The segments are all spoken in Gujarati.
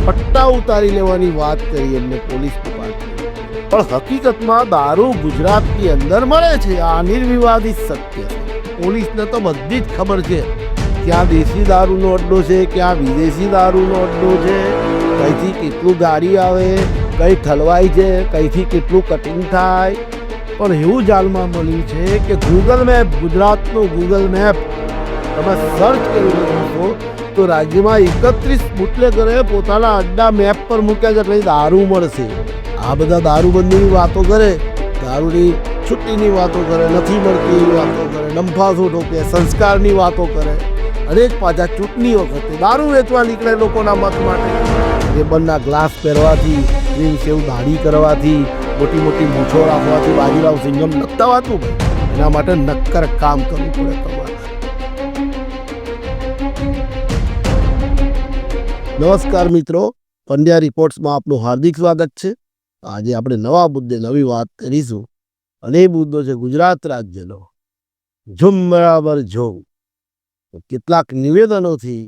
પટ્ટા ઉતારી લેવાની વાત કરી એમને પોલીસ ડિપાર્ટમેન્ટ, પણ હકીકતમાં દારૂ ગુજરાતની અંદર મળે છે. આ નિર્વિવાદિત સત્ય છે. પોલીસને તો બધી જ ખબર છે ક્યાં દેશી દારૂનો અડ્ડો છે, ક્યાં વિદેશી દારૂનો અડ્ડો છે, કઈથી કેટલું ગાડી આવે, કઈ ઠલવાય છે, કઈથી કેટલું કટિંગ થાય. પણ એવું જાણમાં મળ્યું છે કે ગૂગલ મેપ, ગુજરાતનું ગૂગલ મેપ તમે સર્ચ કરી શકો તો રાજ્યમાં 31 બુટલેગરે પોતાના અડ્ડા મેપ પર મૂક્યા છે, એટલે દારૂ મળશે. આ બધા દારૂબંધીની વાતો કરે, દારૂની છુટ્ટીની વાતો કરે, નથી મળતી એવી વાતો કરે, ડંફાસો ઠોકે, સંસ્કારની વાતો કરે, અને જ પાછા ચૂંટણી વખતે દારૂ વેચવા નીકળે લોકોના મત માટે. રેબનના ગ્લાસ પહેરવાથી, ક્રીમ સેવ દાઢી કરવાથી, મોટી મોટી મૂછો રાખવાથી બાજીરાવ સિંઘમ નક્તાવાતું ભાઈ, એના માટે નક્કર કામ કરવું પડે તમારે. નમસ્કાર મિત્રો, પંડ્યા રિપોર્ટ્સમાં આપનું હાર્દિક સ્વાગત છે. આજે આપણે નવા મુદ્દે નવી વાત કરીશું, અને એ મુદ્દો છે ગુજરાત રાજ્યનો ઝૂમ બરાબર ઝૂમ. કેટલાક નિવેદનોથી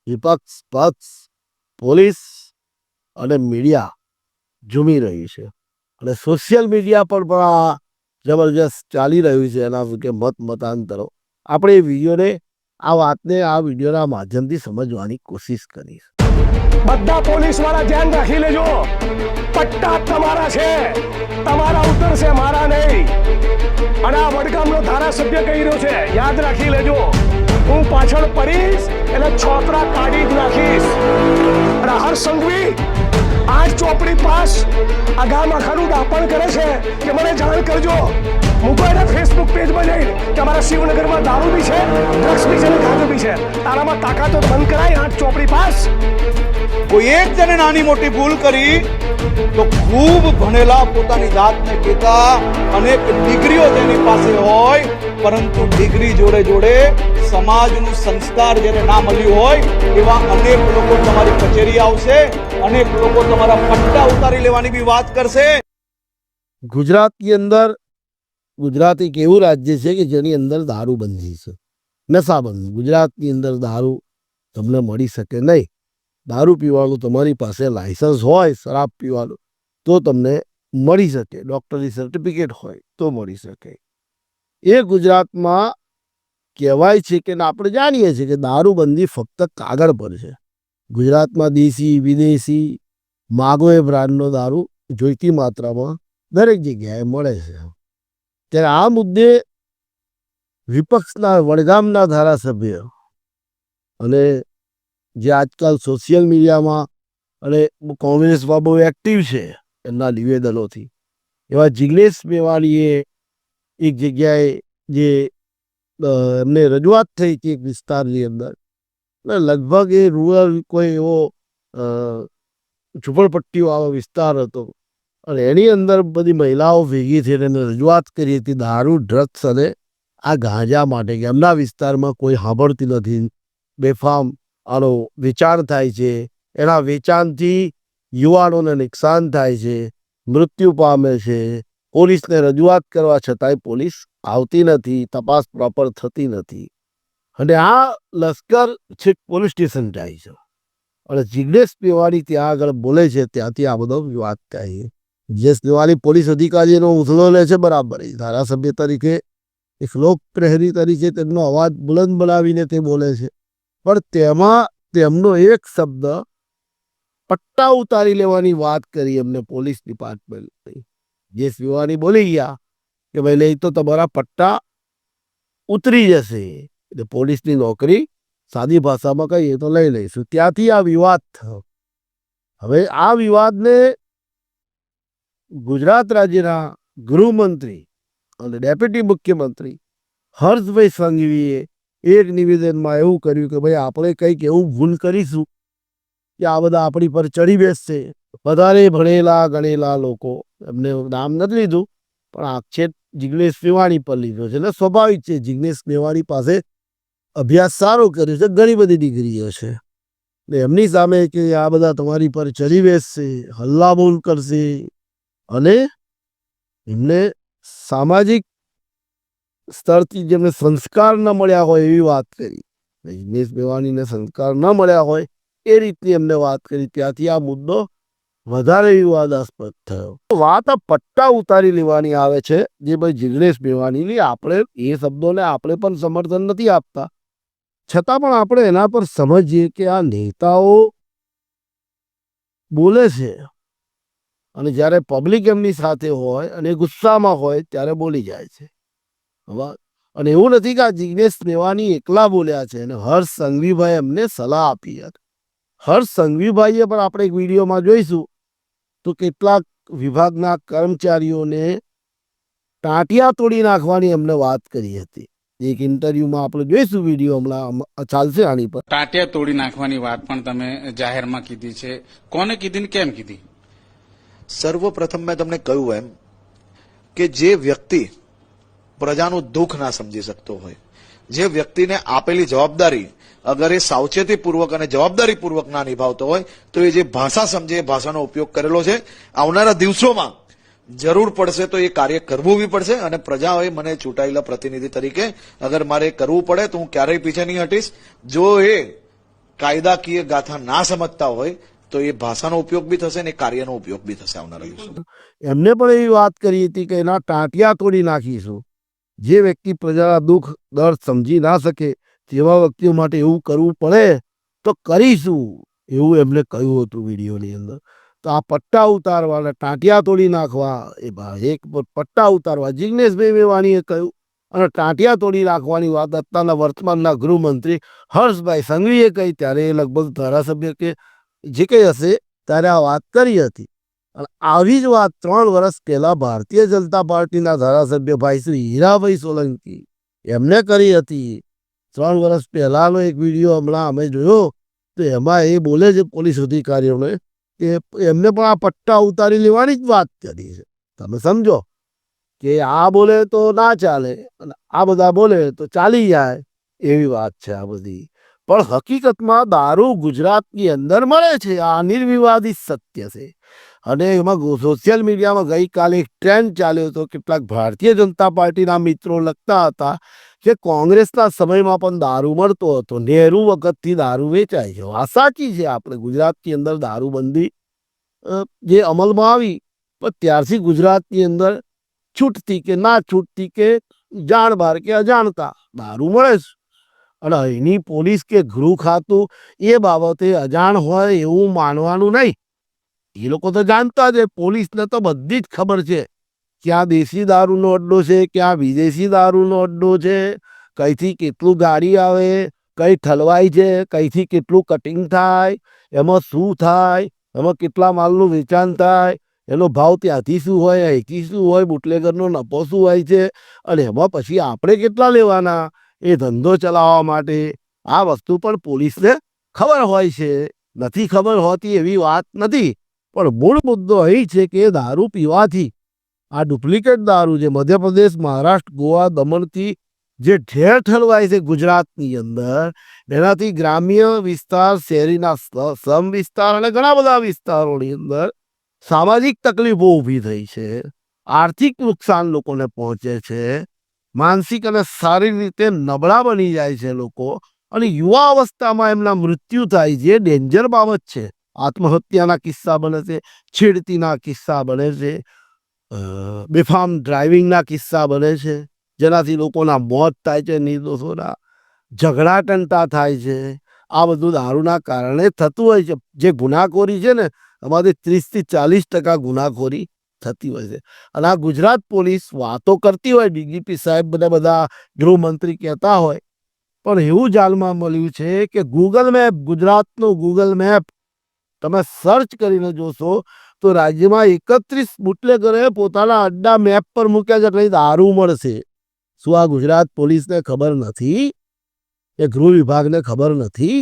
વિપક્ષ, પક્ષ, પોલીસ અને મીડિયા ઝૂમી રહી છે, અને સોશિયલ મીડિયા પર પણ આ જબરજસ્ત ચાલી રહ્યું છે. એના કે મતાંતરો આપણે એ વિડીયોને, આ વાતને આ વિડીયોના માધ્યમથી સમજવાની કોશિશ કરીશ. બધા પોલીસ વાળા ધ્યાન રાખી લેજો, પટ્ટા તમારા છે, તમારા ઉતરશે, મારા નહીં. અને આ વડગામનો ધારાસભ્ય કહી રહ્યો છે, યાદ રાખી લેજો, હું પાછળ પડીશ એટલે છોકરા કાઢી જ નાખીશ. અને હર્ષ સંઘવી આજ ચોપડી પાસ આ ગામ આખાનું દાપણ કરે છે કે મને જાણ કરજો. મૂકો એના ફેસબુક પેજમાં જઈને કે અમારા શિવનગરમાં દારૂ બી છે, ડ્રગ્સ બી છે અને ગાંજો બી છે. તારામાં તાકાત તો બંધ કરાય. આઠ ચોપડી પાસ. કોઈ એક જણે નાની મોટી ભૂલ કરી તો ખૂબ ભણેલા, પોતાની જાતને કહેતા અનેક ડિગ્રીઓ તેની પાસે હોય, પરંતુ ડિગ્રી જોડે જોડે સમાજનું સંસ્કાર જેને ના મળ્યું હોય એવા અનેક લોકો તમારી કચેરી આવશે, અનેક લોકો તમારા પટ્ટા ઉતારી લેવાની બી વાત કરશે. ગુજરાતની અંદર, ગુજરાત એક એવું રાજ્ય છે કે જેની અંદર દારૂબંધી છે, નશાબંધી. ગુજરાતની અંદર દારૂ તમને મળી શકે નહીં. દારૂ પીવાનું તમારી પાસે લાયસન્સ હોય, શરાબ પીવાનું તો તમને મળી શકે, ડૉક્ટરની સર્ટિફિકેટ હોય તો મળી શકે. એ ગુજરાતમાં કહેવાય છે કે આપણે જાણીએ છીએ કે દારૂબંધી ફક્ત કાગળ પર છે. ગુજરાતમાં દેશી, વિદેશી, માગો એ બ્રાન્ડનો દારૂ જોઈતી માત્રામાં દરેક જગ્યાએ મળે છે. ત્યારે આ મુદ્દે વિપક્ષના વડગામના ધારાસભ્ય અને જે આજકાલ સોશિયલ મીડિયામાં અને કોંગ્રેસમાં બહુ એક્ટિવ છે એમના નિવેદનોથી, એવા જિગ્નેશ મેવાણીએ એક જગ્યાએ જે એમને રજૂઆત થઈ હતી એક વિસ્તારની અંદર, લગભગ એ રૂરલ કોઈ એવો ઝૂંપડપટ્ટીવાળો વિસ્તાર હતો, અને એની અંદર બધી મહિલાઓ ભેગી થઈને એને રજૂઆત કરી હતી દારૂ, ડ્રગ્સ અને આ ગાંજા માટે, કે એમના વિસ્તારમાં કોઈ સાંભળતી નથી, બેફામ આનો વેચાણ થાય છે, એના વેચાણથી યુવાનોને નુકસાન થાય છે, મૃત્યુ પામે છે. પોલીસને રજૂઆત કરવા છતાંય પોલીસ આવતી નથી, તપાસ પ્રોપર થતી નથી, અને આ લશ્કર છેક પોલીસ સ્ટેશન જાય છે, અને જિગ્નેશ મેવાણી ત્યાં આગળ બોલે છે, ત્યાંથી આ બધો વિવાદ થાય છે. જિગ્નેશ મેવાણી પોલીસ અધિકારીનો ઉથલો લે છે, બરાબર, ધારાસભ્ય તરીકે, એક લોકપ્રહરી તરીકે તેમનો અવાજ બુલંદ બનાવીને તે બોલે છે, પણ તેમાં તેમનો એક શબ્દ પટ્ટા ઉતારી લેવાની વાત કરી એમને પોલીસ ડિપાર્ટમેન્ટની. જે મેવાણી બોલી ગયા કે ભાઈ નહીં તો તમારા પટ્ટા ઉતરી જશે, એટલે પોલીસની નોકરી સાદી ભાષામાં કહીએ તો લઈ લઈશું. ત્યાંથી આ વિવાદ થયો. હવે આ વિવાદને ગુજરાત રાજ્યના ગૃહમંત્રી અને ડેપ્યુટી મુખ્યમંત્રી હર્ષભાઈ સંઘવીએ એક નિવેદનમાં એવું કર્યું કે ભાઈ આપણે કંઈક એવું ભૂલ કરીશું કે આ બધા આપણી પર ચડી બેસશે. વધારે ભણેલા ગણેલા લોકો, એમને નામ નથી લીધું, પણ આક્ષેપ જિગ્નેશ મેવાણી પર લીધો છે, એટલે સ્વાભાવિક છે. જિગ્નેશ મેવાણી પાસે અભ્યાસ સારો કર્યો છે, ઘણી બધી ડિગ્રીઓ છે, એમની સામે કે આ બધા તમારી પર ચડી બેસશે, હલ્લાબોલ કરશે, અને એમને સામાજિક સ્તરથી જેમને સંસ્કાર ન મળ્યા હોય એવી વાત કરી. જિગ્નેશ મેવાણીને સંસ્કાર ન મળ્યા હોય એ રીતની એમને વાત કરી. ત્યાંથી આ મુદ્દો વધારે વિવાદાસ્પદ થયો. વાત આ પટ્ટા ઉતારી લેવાની આવે છે, જે ભાઈ જિગ્નેશ મેવાણીની. આપણે એ શબ્દોને આપણે પણ સમર્થન નથી આપતા, છતાં પણ આપણે એના પર સમજીએ કે આ નેતાઓ બોલે છે અને જ્યારે પબ્લિક એમની સાથે હોય અને ગુસ્સામાં હોય ત્યારે બોલી જાય છે. અને એવું નથી કે આ જિગ્નેશ મેવાણી એકલા બોલ્યા છે, અને હર્ષ સંઘવીભાઈ એમને સલાહ આપી હતી. હર્ષ સંઘવીભાઈએ પણ આપણે એક વિડીયોમાં જોઈશું તો કેટલાક વિભાગના કર્મચારીઓને ટાંટિયા તોડી નાખવાની એમને વાત કરી હતી. એક ઇન્ટરવ્યુમાં આપણે જોઈશું વિડીયો, હમણાં ચાલશે આની પર. ટાંટિયા તોડી નાખવાની વાત પણ તમે જાહેરમાં કીધી છે. કોને કીધી ને કેમ કીધી? સર્વપ્રથમ મેં તમને કહ્યું એમ કે જે વ્યક્તિ પ્રજાનું દુઃખ ના સમજી શકતો હોય, જે વ્યક્તિને આપેલી જવાબદારી અગર એ સાવચેતીપૂર્વક અને જવાબદારીપૂર્વક ના નિભાવતો હોય તો એ જે ભાષા સમજે એ ભાષાનો ઉપયોગ કરેલો છે. આવનારા દિવસોમાં જરૂર પડશે તો એ કાર્ય કરવું બી પડશે, અને પ્રજાએ મને ચૂંટાયેલા પ્રતિનિધિ તરીકે અગર મારે કરવું પડે તો હું ક્યારેય પીછે નહીં હટીશ. જો એ કાયદાકીય ગાથા ના સમજતા હોય તો એ ભાષાનો ઉપયોગ બી થશે ને કાર્યનો ઉપયોગ બી થશે આવનારા દિવસોમાં. એમને પણ એવી વાત કરી હતી કે એના ટાંટિયા તોડી નાખીશું. જે વ્યક્તિ પ્રજાના દુઃખ દર્દ સમજી ના શકે તેવા વ્યક્તિઓ માટે એવું કરવું પડે તો કરીશું, એવું એમને કહ્યું હતું વિડીયોની અંદર. તો આ પટ્ટા ઉતારવા અને ટાંટિયા તોડી નાખવા, એ એક પટ્ટા ઉતારવા જિગ્નેશભાઈ મેવાણીએ કહ્યું, અને ટાંટિયા તોડી નાખવાની વાત અત્યારના વર્તમાનના ગૃહમંત્રી હર્ષભાઈ સંઘવીએ કહી. ત્યારે એ લગભગ ધારાસભ્ય કે જે કંઈ હશે ત્યારે આ વાત કરી હતી. અને આવી જ વાત 3 વર્ષ પહેલા ભારતીય જનતા પાર્ટીના ધારાસભ્ય ભાઈ શ્રી હીરાભાઈ સોલંકી એમને કરી હતી. 3 વર્ષ પહેલાનો એક વિડીયો હમણાં અમે જોયો તો એમાં એ બોલે છે પોલીસ અધિકારીઓને કે એમને પણ આ પટ્ટા ઉતારી લેવાની જ વાત કરી છે. તમે સમજો કે આ બોલે તો ના ચાલે અને આ બધા બોલે તો ચાલી જાય, એવી વાત છે આ બધી. પણ હકીકતમાં દારૂ ગુજરાતની અંદર મળે છે, આ નિર્વિવાદિત સત્ય છે. અને એમાં સોશિયલ મીડિયામાં ગઈકાલે એક ટ્રેન્ડ ચાલ્યો હતો. કેટલાક ભારતીય જનતા પાર્ટીના મિત્રો લખતા હતા કે કોંગ્રેસના સમયમાં પણ દારૂ મળતો હતો, નહેરુ વખતથી દારૂ વેચાય છે. આ સાચી છે. આપણે ગુજરાતની અંદર દારૂબંધી જે અમલમાં આવી પણ ત્યારથી ગુજરાતની અંદર છૂટતી કે ના છૂટતી કે જાણ બહાર કે અજાણતા દારૂ મળે છે. અને અહીંની પોલીસ કે ગૃહ ખાતું એ બાબતે અજાણ હોય એવું માનવાનું નહીં. એ લોકો તો જાણતા જ, પોલીસને તો બધી જ ખબર છે ક્યાં દેશી દારૂનો અડ્ડો છે, ક્યાં વિદેશી દારૂનો અડ્ડો છે, કઈથી કેટલું ગાડી આવે, કઈ ઠલવાય છે, કઈથી કેટલું કટિંગ થાય, એમાં શું થાય, એમાં કેટલા માલનું વેચાણ થાય, એનો ભાવ ત્યાંથી શું હોય, અહીંથી શું હોય, બુટલેગરનો નફો શું હોય છે, અને એમાં પછી આપણે કેટલા લેવાના એ ધંધો ચલાવવા માટે. આ વસ્તુ પણ પોલીસને ખબર હોય છે, નથી ખબર હોતી એવી વાત નથી. પણ મૂળ મુદ્દો એ છે કે દારૂ પીવાથી આ ડુપ્લિકેટ દારૂ જે મધ્યપ્રદેશ, મહારાષ્ટ્ર, ગોવા, દમણથી જે ઠેર ઠલવાય છે ગુજરાતની અંદર, એનાથી ગ્રામ્ય વિસ્તાર, શહેરીના સમ વિસ્તાર અને ઘણા બધા વિસ્તારોની અંદર સામાજિક તકલીફો ઊભી થઈ છે. આર્થિક નુકસાન લોકોને પહોંચે છે, માનસિક અને શારીરિક રીતે નબળા બની જાય છે લોકો, અને યુવા અવસ્થામાં એમના મૃત્યુ થાય છે. ડેન્જર બાબત છે. આત્મહત્યાના કિસ્સા બને છે, છેડતીના કિસ્સા બને છે, બેફામ ડ્રાઇવિંગના કિસ્સા બને છે, જેનાથી લોકોના મોત થાય છે, નિર્દોષોના ઝઘડા ટંટા થાય છે. આ બધું દારૂના કારણે થતું હોય છે. જે ગુનાખોરી છે ને, અમારી 30 થી 40% ગુનાખોરી થતી હોય છે. અને આ ગુજરાત પોલીસ વાતો કરતી હોય, ડીજીપી સાહેબ બધા ગૃહમંત્રી કહેતા હોય, પણ એવું જાણવા મળ્યું છે કે ગૂગલ મેપ, ગુજરાતનું ગૂગલ મેપ તમે સર્ચ કરીને જોશો તો રાજ્યમાં 31 બુટલેગરોએ પોતાના અડ્ડા મેપ પર મૂક્યા છે, એટલે દારૂ મળશે. શું આ ગુજરાત પોલીસને ખબર નથી? એ ગૃહ વિભાગને ખબર નથી?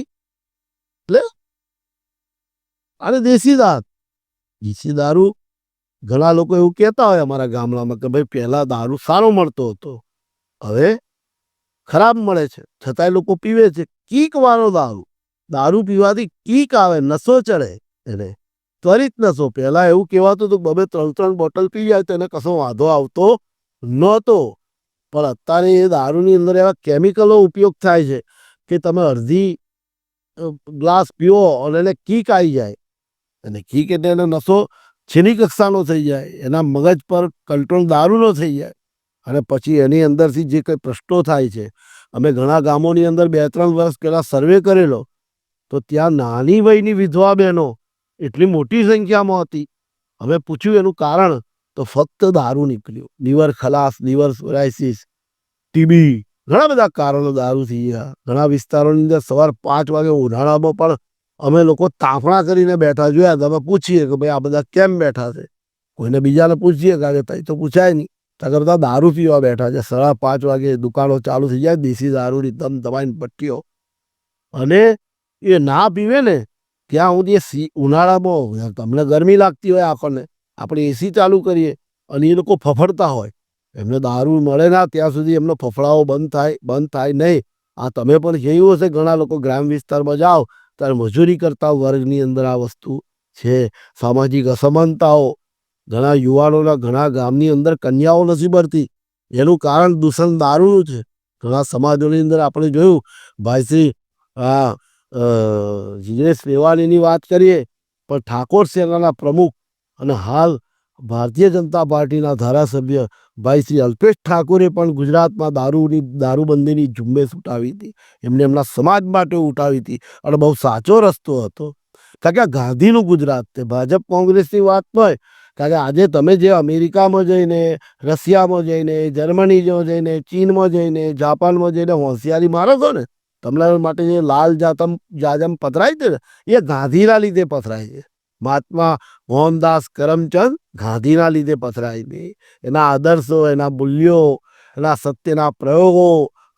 એટલે અને દેશી દારૂ ઘણા લોકો એવું કહેતા હોય અમારા ગામડામાં કે ભાઈ પહેલા દારૂ સારો મળતો હતો, હવે ખરાબ મળે છે, છતાંય લોકો પીવે છે. કીક વાળો દારૂ પીવાથી કીક આવે, નશો ચડે, એને ત્વરિત નશો. પહેલા એવું કહેવાતું હતું 2-3 બોટલ પી જાય તો એને કશો વાંધો આવતો નહોતો. પણ અત્યારે એ દારૂની અંદર એવા કેમિકલો ઉપયોગ થાય છે કે તમે અડધી ગ્લાસ પીવો અને એને કીક આવી જાય, અને કીક એટલે એનો નશો છેલ્લી કક્ષાનો થઈ જાય, એના મગજ પર કંટ્રોલ દારૂનો થઈ જાય, અને પછી એની અંદરથી જે કંઈ પ્રશ્નો થાય છે. અમે ઘણા ગામોની અંદર 2-3 વર્ષ પહેલાં સર્વે કરેલો, તો ત્યાં નાની વયની વિધવા બહેનો એટલી મોટી સંખ્યામાં હતી. અમે પૂછ્યું એનું કારણ, તો ફક્ત દારૂ નીકળ્યું. લીવર ખલાસ, લીવર સોરાયસિસ, ટીબી, ઘણા બધા કારણો દારૂથી ગયા. ઘણા વિસ્તારોની અંદર સવાર 5 વાગે ઉનાળામાં પણ અમે લોકો તાફણા કરીને બેઠા જોયા. તમે પૂછીએ કે ભાઈ આ બધા કેમ બેઠા છે, કોઈને બીજાને પૂછીએ કારણ કે તઈ તો પૂછાય નહીં, કારણ બધા દારૂ પીવા બેઠા છે. 5:30 વાગે દુકાનો ચાલુ થઈ જાય, દેશી દારૂની દમાઈને પટ્ટીઓ, અને એ ના પીવે ને ત્યાં સુધી ઉનાળામાં તમને ગરમી લાગતી હોય, આપણને આપણે એસી ચાલુ કરીએ અને એ લોકો ફફડતા હોય, એમને દારૂ મળે ના ત્યાં સુધી એમનો ફફડાવો બંધ થાય નહીં. આ તમે પણ જોયું હશે, ઘણા લોકો ગ્રામ વિસ્તારમાં જાઓ ત્યારે મજૂરી કરતા વર્ગની અંદર આ વસ્તુ છે. સામાજિક અસમાનતાઓ, ઘણા યુવાનોના ઘણા ગામની અંદર કન્યાઓ નથી મળતી, એનું કારણ દૂષણ દારૂનું છે. ઘણા સમાજોની અંદર આપણે જોયું, ભાઈશ્રી જીગ્નેશ મેવાણીની વાત કરીએ, પણ ઠાકોર સેનાના પ્રમુખ અને હાલ ભારતીય જનતા પાર્ટીના ધારાસભ્ય ભાઈ શ્રી અલ્પેશ ઠાકોરે પણ ગુજરાતમાં દારૂબંધીની ઝુંબેશ ઉઠાવી હતી. એમને એમના સમાજ માટે ઉઠાવી હતી, અને બહુ સાચો રસ્તો હતો, કારણ કે આ ગાંધીનું ગુજરાત છે. ભાજપ કોંગ્રેસની વાત હોય, કારણ કે આજે તમે જે અમેરિકામાં જઈને, રશિયામાં જઈને, જર્મનીમાં જઈને, ચીનમાં જઈને, જાપાનમાં જઈને હોશિયારી મારો છો ને, તમારા માટે જે લાલ જાજમ પથરાય છે ને, એ ગાંધીના લીધે પથરાય છે. મહાત્મા મોહનદાસ કરમચંદ ગાંધીના લીધે પથરાય નહીં. એના આદર્શો, એના મૂલ્યો, એના સત્યના પ્રયોગો,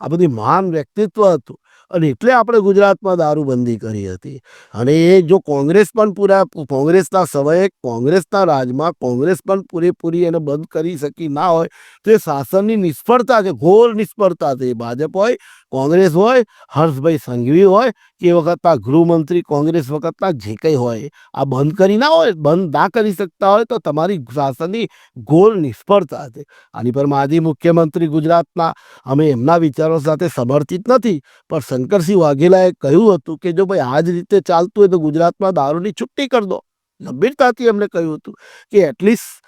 આ બધી મહાન વ્યક્તિત્વ હતું, અને એટલે આપણે ગુજરાતમાં દારૂબંધી કરી હતી. અને એ જો કોંગ્રેસના સમયે, કોંગ્રેસના રાજમાં કોંગ્રેસ પણ પૂરેપૂરી એને બંધ કરી શકી ના હોય, તો એ શાસનની નિષ્ફળતા છે, ઘોર નિષ્ફળતા છે. ભાજપ હોય, કોંગ્રેસ હોય, હર્ષભાઈ સંઘવી હોય કે એ વખતના ગૃહમંત્રી કોંગ્રેસ વખતના જે કંઈ હોય, આ બંધ ના કરી શકતા હોય, તો તમારી શાસનની ઘોર નિષ્ફળતા છે. આની પર માજી મુખ્યમંત્રી ગુજરાતના, અમે એમના વિચારો સાથે સમર્થિત નથી, પણ શંકરસિંહ વાઘેલાએ કહ્યું હતું કે જો ભાઈ આ જ રીતે ચાલતું હોય તો ગુજરાતમાં દારૂની છુટ્ટી કરી દો. ગંભીરતાથી એમને કહ્યું હતું કે એટલીસ્ટ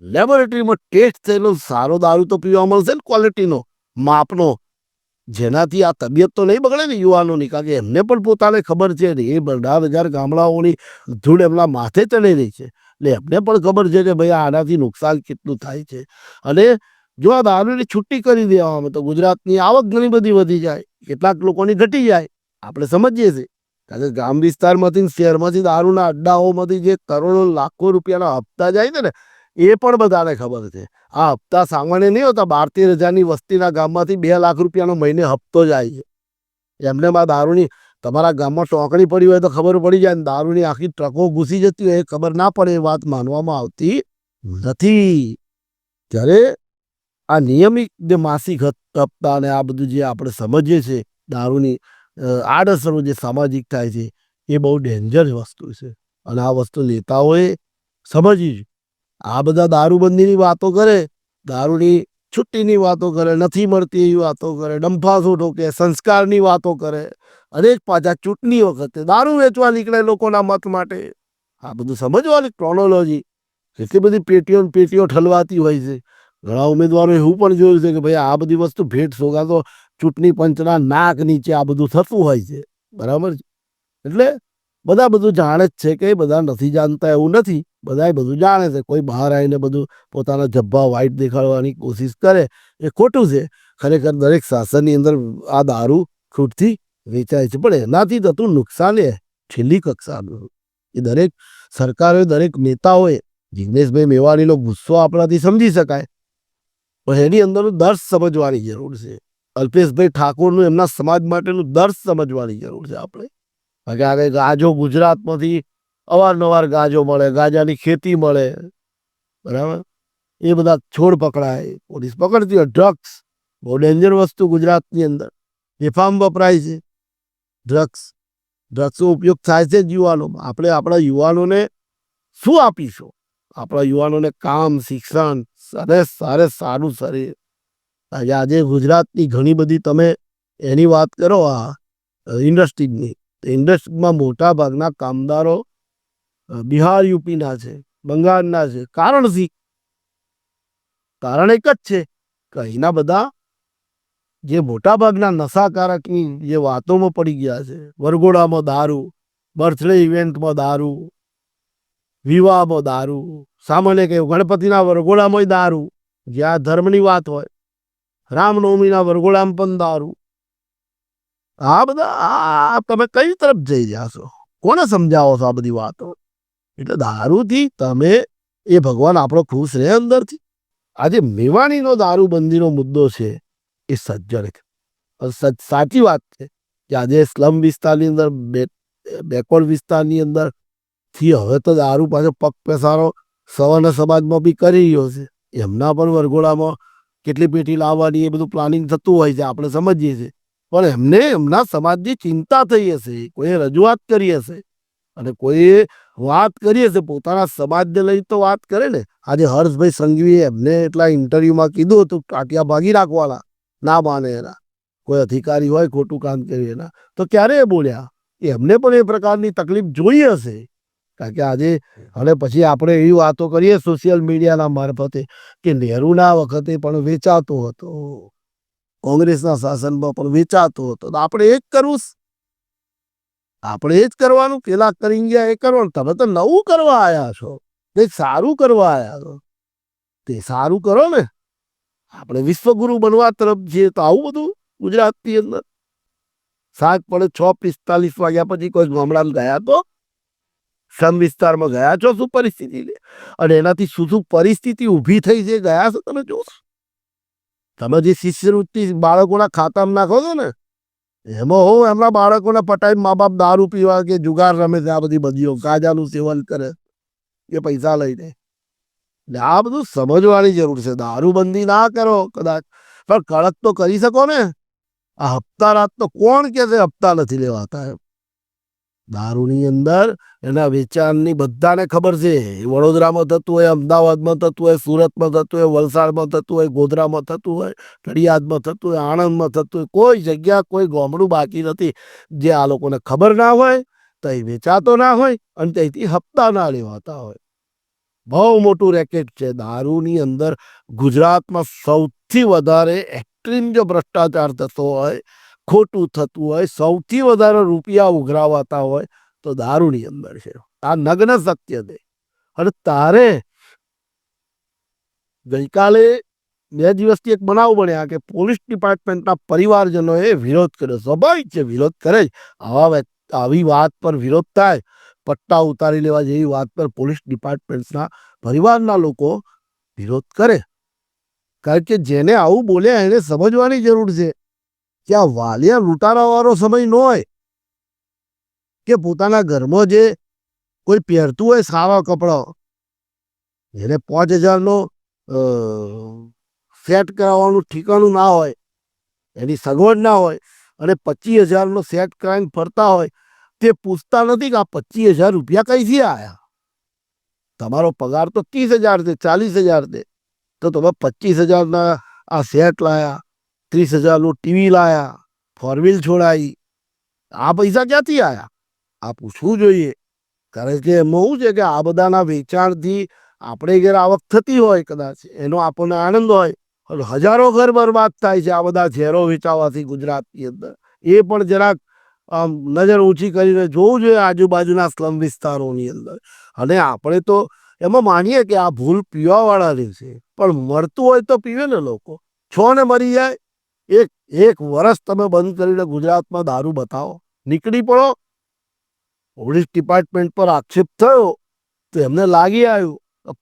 લેબોરેટરીમાં ટેસ્ટ થયેલો સારો દારૂ તો પીવા મળશે ને, ક્વોલિટીનો, માપનો, જેનાથી આ તબિયત તો નહીં બગડે ને યુવાનોની, કારણ કે એમને પણ પોતાને ખબર છે ને, એ 18,000 ગામડાઓની ધૂળ એમના માથે ચડી રહી છે, એટલે એમને પણ ખબર છે કે ભાઈ આનાથી નુકસાન કેટલું થાય છે. અને જો આ દારૂની છુટ્ટી કરી દેવામાં તો ગુજરાતની આવક ઘણી બધી વધી જાય, કેટલાક લોકોની ઘટી જાય, આપણે સમજીએ છીએ. કારણ કે ગામ વિસ્તારમાંથી, શહેરમાંથી દારૂના અડ્ડાઓમાંથી જે કરોડો લાખો રૂપિયાના હપ્તા જાય છે ને, એ પણ બધાને ખબર છે. આ હપ્તા સામાન્ય નહીં હોતા. 12-13,000ની વસ્તીના ગામમાંથી 2 લાખ રૂપિયાનો મહિને હપ્તો જાય છે. એમને આ દારૂની, તમારા ગામમાં ટોકરી પડી હોય તો ખબર પડી જાય, દારૂની આખી ટ્રકો ઘૂસી જતી હોય એ ખબર ના પડે, એ વાત માનવામાં આવતી નથી. ત્યારે આ નિયમિત જે માસિક હપ્તા અને આ બધું જે આપણે સમજીએ છીએ, દારૂની આડઅસરો જે સામાજિક થાય છે, એ બહુ ડેન્જર વસ્તુ છે, અને આ વસ્તુ નેતાઓએ સમજી. આ બધા દારૂબંધીની વાતો કરે, દારૂની છુટ્ટીની વાતો કરે, નથી મળતી એવી વાતો કરે, ડંફાસો ઠોકે, સંસ્કારની વાતો કરે, અને પાછા ચૂંટણી વખતે દારૂ વેચવા નીકળે લોકોના મત માટે. આ બધું સમજવાની ક્રોનોલોજી, એટલી બધી પેટીઓ ઠલવાતી હોય છે. ઘણા ઉમેદવારો એવું પણ જોયું છે કે ભાઈ આ બધી વસ્તુ ભેટ સોગાતો ચૂંટણી પંચના નાક નીચે આ બધું થતું હોય છે, બરાબર છે. એટલે બધા બધું જાણે જ છે, કે બધા નથી જાણતા એવું નથી, બધા બધું જાણે છે. કોઈ બહાર આવીને બધું પોતાના જબ્બા વાઇટ દેખાડવાની કોશિશ કરે, એ ખોટું છે. ખરેખર દરેક શાસનની અંદર આ દારૂ છૂટથી વેચાય છે, પણ એનાથી થતું નુકસાન એ છેલ્લી કક્ષાનું. એ દરેક સરકારોએ, દરેક નેતાઓએ, જિગ્નેશભાઈ મેવાણીનો ગુસ્સો આપણાથી સમજી શકાય, પણ એની અંદરનું દર્દ સમજવાની જરૂર છે. અલ્પેશભાઈ ઠાકોરનું એમના સમાજ માટેનું દર્દ સમજવાની જરૂર છે આપણે. કારણ કે ગાજો ગુજરાતમાંથી અવારનવાર ગાજો મળે, ગાજાની ખેતી મળે, બરાબર, એ બધા છોડ પકડાય, પોલીસ પકડતી હોય. ડ્રગ્સ બહુ ડેન્જર વસ્તુ ગુજરાતની અંદર બેફામ વપરાય છે. ડ્રગ્સનો ઉપયોગ થાય છે જ યુવાનોમાં. આપણે આપણા યુવાનોને શું આપીશું? આપણા યુવાનોને કામ, શિક્ષણ અને સારું શરીર. આજે ગુજરાતની ઘણી બધી તમે એની વાત કરો, આ ઇન્ડસ્ટ્રીઝની. ઇન્ડસ્ટ્રીઝમાં મોટા ભાગના કામદારો બિહાર યુપીના છે, બંગાળના છે. કારણ એક જ છે કે અહીંના બધા જે મોટા ભાગના નશાકારકની જે વાતોમાં પડી ગયા છે, વરઘોડામાં દારૂ, બર્થડે ઇવેન્ટમાં દારૂ, વિવાહમાં દારૂ, સામાન્ય કે ગણપતિના વરઘોડામાં દારૂ, જ્યાં ધર્મની વાત હોય, રામનવમીના વરઘોડામાં પણ દારૂ. આ બધા આ તમે કઈ તરફ જઈ રહ્યા છો? કોને સમજાવો છો આ બધી વાતો? એટલે દારૂથી તમે એ ભગવાન આપણો ખુશ રહે અંદરથી. આજે મેવાણીનો દારૂબંધીનો મુદ્દો છે એ સજ્જડ છે. સાચી વાત છે કે આજે સ્લમ વિસ્તારની અંદર બેકવર્ડ વિસ્તારની અંદર થી હવે તો દારૂ પાછો પગ પેસારો સવર્ણ સમાજમાં બી કરી રહ્યો છે. એમના પણ વરઘોડામાં કેટલી પેટી લાવવાની એ બધું પ્લાનિંગ થતું હોય છે, આપણે સમજીએ છીએ. પણ એમને એમના સમાજની ચિંતા થઈ હશે, કોઈએ રજૂઆત કરી હશે અને કોઈએ વાત કરી હશે, પોતાના સમાજને લઈ તો વાત કરે ને. આજે હર્ષભાઈ સંઘવીએ એમને એટલા ઇન્ટરવ્યુમાં કીધું હતું ટાટિયા ભાગી નાખવાના, ના માને એના. કોઈ અધિકારી હોય ખોટું કામ કર્યું એના તો ક્યારે એ બોલ્યા? એમને પણ એ પ્રકારની તકલીફ જોઈ હશે. કારણ કે આજે અને પછી આપણે એવી વાતો કરીએ સોશિયલ મીડિયાના મારફતે કે નહેરુના વખતે પણ વેચાતો હતો, કોંગ્રેસના શાસનમાં પણ વેચાતો હતો. તો આપણે એ જ કરવું, આપણે એ જ કરવાનું. પેલા કરી ગયા એ કરવાનું. તમે તો નવું કરવા આવ્યા છો, કંઈક સારું કરવા આવ્યા છો, તે સારું કરો ને. આપણે વિશ્વગુરુ બનવા તરફ જઈએ તો આવું બધું ગુજરાતની અંદર સાત પડે 6:45 વાગ્યા પછી કોઈ ગામડામાં ગયા તો સમ વિસ્તારમાં ગયા છો શું પરિસ્થિતિ અને એનાથી શું શું પરિસ્થિતિ ઊભી થઈ છે ગયા છો તમે જોશો. તમે જે શિષ્યવૃત્તિ બાળકોના ખાતામાં નાખો છો ને એમાં હું એમના બાળકોને પટાઈ મા બાપ દારૂ પીવા કે જુગાર રમે છે, આ બધી બધીઓ ગાંજાનું સેવન કરે એ પૈસા લઈને. એટલે આ બધું સમજવાની જરૂર છે. દારૂબંધી ના કરો કદાચ, પણ કડક તો કરી શકો ને. આ હપ્તા રાત તો કોણ કે છે હપ્તા નથી લેવાતા એમ? દારૂની અંદર એના વેચાણની બધાને ખબર છે. વડોદરામાં થતું હોય, અમદાવાદમાં થતું હોય, સુરતમાં થતું હોય, વલસાડમાં થતું હોય, ગોધરામાં થતું હોય, નડિયાદમાં થતું હોય, આણંદમાં થતું હોય. કોઈ જગ્યા કોઈ ગામડું બાકી નથી જે આ લોકોને ખબર ના હોય, તો એ વેચાતો ના હોય અને ત્યાંથી હપ્તા ના લેવાતા હોય. બહુ મોટું રેકેટ છે દારૂની અંદર. ગુજરાતમાં સૌથી વધારે એક્સ્ટ્રીમ જો ભ્રષ્ટાચાર થતો હોય, ખોટું થતું હોય, સૌથી વધારે રૂપિયા ઉઘરાવાતા હોય તો દારૂની અંદર છે. આ નગ્ન સત્ય છે. અને તારે ગઈકાલે 2 દિવસથી એક બનાવ બન્યા કે પોલીસ ડિપાર્ટમેન્ટના પરિવારજનોએ વિરોધ કર્યો. સ્વાભાવિક છે, વિરોધ કરે જ. આવી વાત પર વિરોધ થાય, પટ્ટા ઉતારી લેવા જેવી વાત પર પોલીસ ડિપાર્ટમેન્ટના પરિવારના લોકો વિરોધ કરે. કારણ કે જેને આવું બોલ્યા એને સમજવાની જરૂર છે કે આ વાલિયા લૂંટારાવાળો સમય ન હોય કે પોતાના ઘરમાં જે કોઈ પહેરતું હોય સારા કપડાં, એને 5,000નો સેટ કરાવવાનું ઠીકાણું ના હોય, એની સગવડ ના હોય અને 25,000નો સેટ કરાવીને ફરતા હોય, તે પૂછતા નથી કે આ 25,000 રૂપિયા કઈથી આવ્યા? તમારો પગાર તો 30,000 છે, 40,000 છે, તો તમે 25,000ના આ સેટ લાયા, 30,000નું ટીવી લાયા, 4 વ્હીલ છોડાવી, આ પૈસા ક્યાંથી આવ્યા? આ પૂછવું જોઈએ. કારણ કે એમાં શું છે કે આ બધાના વેચાણથી આપણે ઘેર આવક થતી હોય, કદાચ એનો આપણને આનંદ હોય, હજારો ઘર બરબાદ થાય છે આ બધા ઝેરો વેચાવાથી ગુજરાતની અંદર. એ પણ જરાક નજર ઊંચી કરીને જોવું જોઈએ આજુબાજુના સ્લમ વિસ્તારોની અંદર. અને આપણે તો એમાં માનીએ કે આ ભૂલ પીવાવાળાની છે, પણ મરતું હોય તો પીવે ને લોકો. 6 ને મરી જાય. એક વર્ષ તમે બંધ કરીને ગુજરાતમાં દારૂ બતાવો, નીકળી પડો. પોલીસ ડિપાર્ટમેન્ટ પર આક્ષેપ થયો તો એમને લાગી આવ્યું.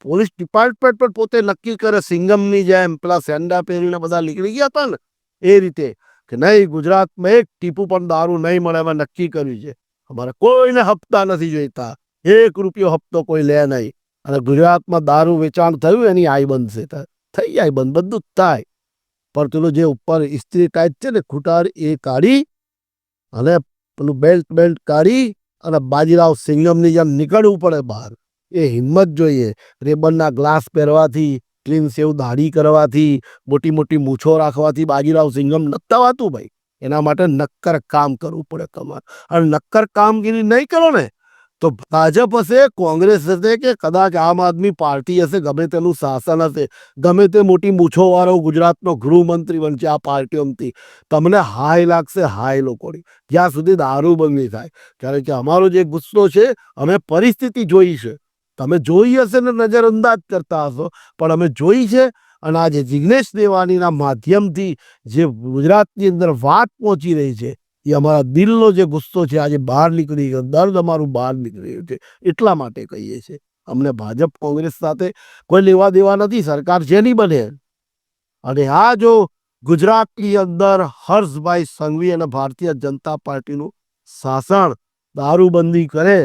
પોલીસ ડિપાર્ટમેન્ટ પણ પોતે નક્કી કરે, સિંગમની જેમ પેલા સેન્ડા પહેરીને બધા નીકળી ગયા હતા ને એ રીતે કે નહીં, ગુજરાતમાં એક ટીપું પણ દારૂ નહીં મળે. એમાં નક્કી કર્યું છે અમારે કોઈને હપ્તા નથી જોઈતા, 1 રૂપિયો હપ્તો કોઈ લે નહીં. અને ગુજરાતમાં દારૂ વેચાણ થયું એની આઈ બંધ છે, થઈ જાય બંધ, બધું જ થાય. પણ પેલું જે ઉપર ઇસ્ત્રી ટાઈટ છે ને ખૂટાર, એ કાઢી અને પેલું બેલ્ટ કાઢી અને બાજીરાવ સિંગમની જેમ નીકળવું પડે બહાર. એ હિંમત જોઈએ. રેબનના ગ્લાસ પહેરવાથી, ક્લીન સેવ દાઢી કરવાથી, મોટી મોટી મૂછો રાખવાથી બાજીરાવ સિંગમ નથી થવાતું ભાઈ. એના માટે નક્કર કામ કરવું પડે તમારે. અને નક્કર કામગીરી નહીં કરો ને તો ભાજપ હશે, કોંગ્રેસ હશે કે કદાચ આમ આદમી પાર્ટી હશે, ગમે તેનું શાસન હશે, ગમે તે મોટી મૂછોવાળો ગુજરાતનો ગૃહમંત્રી બનશે આ પાર્ટીઓમાંથી, તમને હાય લાગશે, હાય લોકોની, જ્યાં સુધી દારૂબંધ નહીં થાય. કારણ કે અમારો જે ગુસ્સો છે અમે પરિસ્થિતિ જોઈ છે. તમે જોઈ હશે ને નજરઅંદાજ કરતા હશો, પણ અમે જોઈ છે. અને આજે જિગ્નેશ દેવાનીના માધ્યમથી જે ગુજરાતની અંદર વાત પહોંચી રહી છે એ અમારા દિલનો જે ગુસ્સો છે આજે બહાર નીકળી ગયો, દર્દ અમારું બહાર નીકળી રહ્યું છે. એટલા માટે કહીએ છીએ અમને ભાજપ કોંગ્રેસ સાથે કોઈ લેવા દેવા નથી, સરકાર જેની બને. અને આ જો ગુજરાતની અંદર હર્ષભાઈ સંઘવી અને ભારતીય જનતા પાર્ટીનું શાસન દારૂબંધી કરે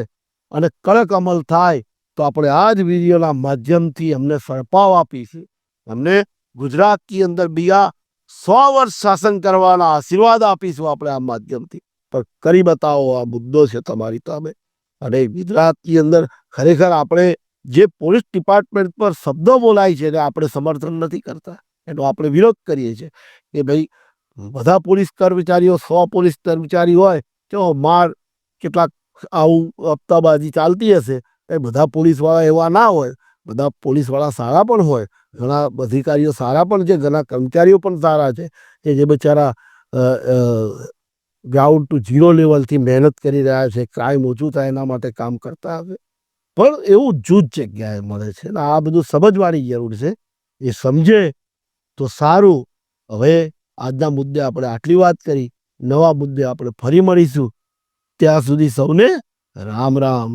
અને કડક અમલ થાય તો આપણે આ જ વિડીયોના માધ્યમથી અમને સળપાવ આપીશું. અમને ગુજરાતની અંદર બીજા 100 વર્ષ શાસન કરવાના આશીર્વાદ આપીશું આપણે આ માધ્યમથી. પણ કરી બતાવો, આ મુદ્દો છે તમારી સામે. અને ગુજરાતની અંદર ખરેખર આપણે જે પોલીસ ડિપાર્ટમેન્ટ પર શબ્દો બોલાય છે એને આપણે સમર્થન નથી કરતા, એનો આપણે વિરોધ કરીએ છીએ કે ભાઈ બધા પોલીસ કર્મચારીઓ 100 પોલીસ કર્મચારી હોય તો માર કેટલાક આવું હપ્તાબાજી ચાલતી હશે. એ બધા પોલીસવાળા એવા ના હોય, બધા પોલીસવાળા સારા પણ હોય, ઘણા અધિકારીઓ સારા પણ છે, ઘણા કર્મચારીઓ પણ સારા છે કે જે બિચારા ગ્રાઉન્ડ ટુ ઝીરો લેવલથી મહેનત કરી રહ્યા છે, ક્રાઇમ ઓછું થાય એના માટે કામ કરતા હશે. પણ એવું જૂથ જગ્યાએ મળે છે ને આ બધું સમજવાની જરૂર છે. એ સમજે તો સારું. હવે આજના મુદ્દે આપણે આટલી વાત કરી, નવા મુદ્દે આપણે ફરી મળીશું. ત્યાં સુધી સૌને રામ રામ.